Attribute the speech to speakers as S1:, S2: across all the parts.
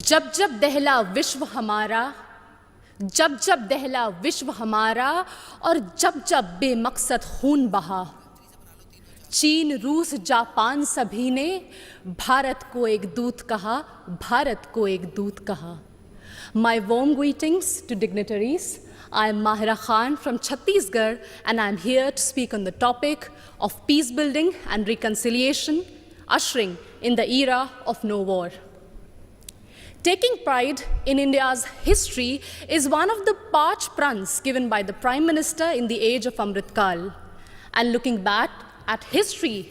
S1: जब जब दहला विश्व हमारा, जब जब दहला विश्व हमारा, और जब जब बेमकसद खून बहा, चीन रूस जापान सभी ने भारत को एक दूत कहा, भारत को एक दूत कहा. My warm greetings to dignitaries. I am Mahira Khan from Chhattisgarh, and I am here to speak on the topic of peace building and reconciliation, ushering in the era of no war. Taking pride in India's history is one of the parch prans given by the Prime Minister in the age of Amrit Kal. And looking back at history,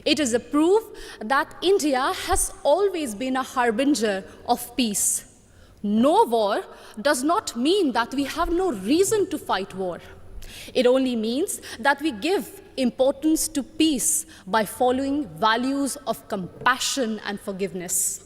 S1: it is a proof that India has always been a harbinger of peace. No war does not mean that we have no reason to fight war. It only means that we give importance to peace by following values of compassion and forgiveness.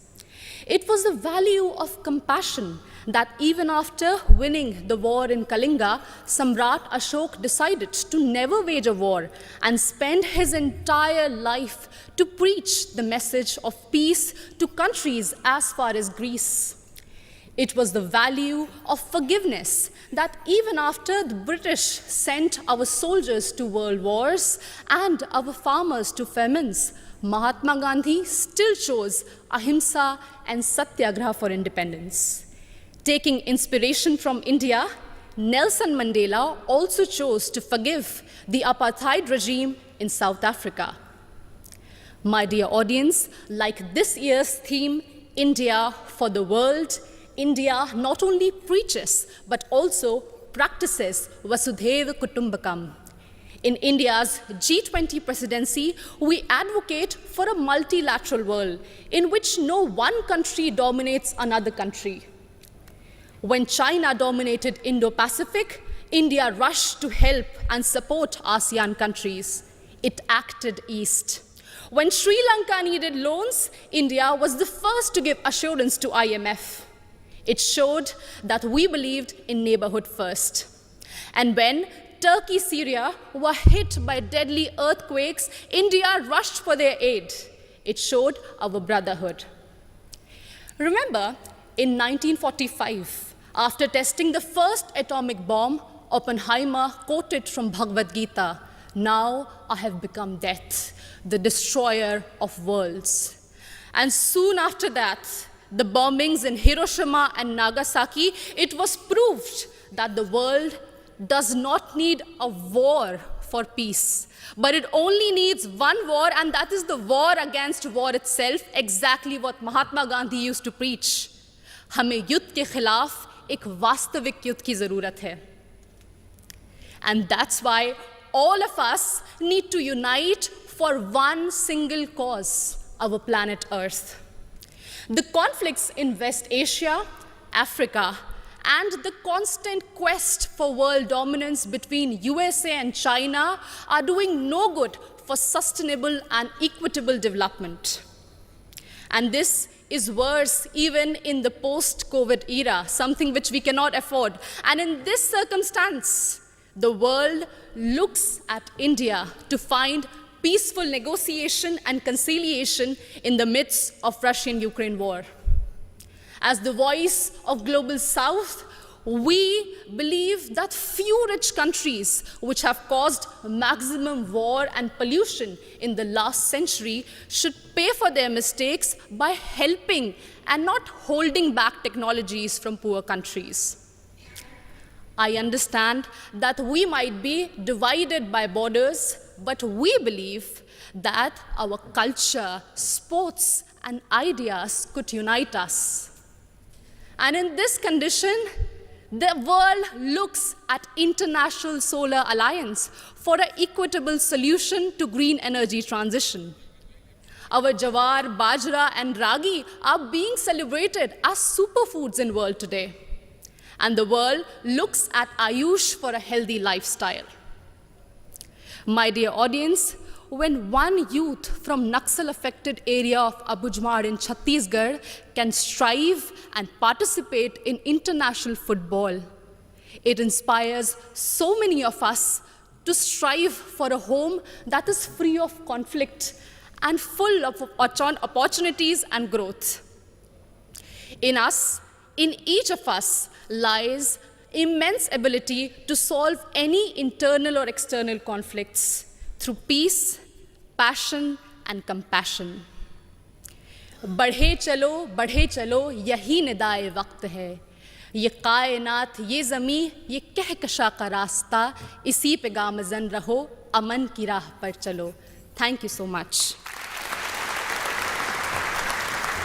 S1: It was the value of compassion that even after winning the war in Kalinga, Samrat Ashok decided to never wage a war and spend his entire life to preach the message of peace to countries as far as Greece. It was the value of forgiveness that even after the British sent our soldiers to world wars and our farmers to famines, Mahatma Gandhi still chose ahimsa and satyagraha for independence. Taking inspiration from India, Nelson Mandela also chose to forgive the apartheid regime in South Africa. My dear audience, like this year's theme, India for the World, India not only preaches but also practices Vasudhaiva Kutumbakam. In India's G20 presidency, we advocate for a multilateral world in which no one country dominates another country. When China dominated Indo-Pacific, India rushed to help and support ASEAN countries. It acted east. When Sri Lanka needed loans, India was the first to give assurance to IMF. It showed that we believed in neighborhood first. And when Turkey, Syria were hit by deadly earthquakes, India rushed for their aid. It showed our brotherhood. Remember, in 1945, after testing the first atomic bomb, Oppenheimer quoted from Bhagavad Gita, "Now I have become death, the destroyer of worlds." And soon after that, the bombings in Hiroshima and Nagasaki, it was proved that the world does not need a war for peace, but it only needs one war, and that is the war against war itself, exactly what Mahatma Gandhi used to preach. हमें युद्ध के खिलाफ एक वास्तविक युद्ध की ज़रूरत है. And that's why all of us need to unite for one single cause, our planet Earth. The conflicts in West Asia, Africa, and the constant quest for world dominance between USA and China are doing no good for sustainable and equitable development. And this is worse even in the post-COVID era, something which we cannot afford. And in this circumstance, the world looks at India to find peaceful negotiation and conciliation in the midst of Russian-Ukraine war. As the voice of Global South, we believe that few rich countries which have caused maximum war and pollution in the last century should pay for their mistakes by helping and not holding back technologies from poor countries. I understand that we might be divided by borders, but we believe that our culture, sports, and ideas could unite us. And in this condition, the world looks at International Solar Alliance for an equitable solution to green energy transition. Our jawar, bajra, and ragi are being celebrated as superfoods in the world today. And the world looks at Ayush for a healthy lifestyle. My dear audience, when one youth from Naxal-affected area of Abujmar in Chhattisgarh can strive and participate in international football, it inspires so many of us to strive for a home that is free of conflict and full of opportunities and growth. In us, in each of us, lies immense ability to solve any internal or external conflicts through peace, passion, and compassion. बढ़े चलो यही निदाए वक्त है, ये कायनात, ये ज़मी, ये कहकशा का रास्ता, इसी पे गामज़न रहो, अमन की राह पर चलो. Thank you so much.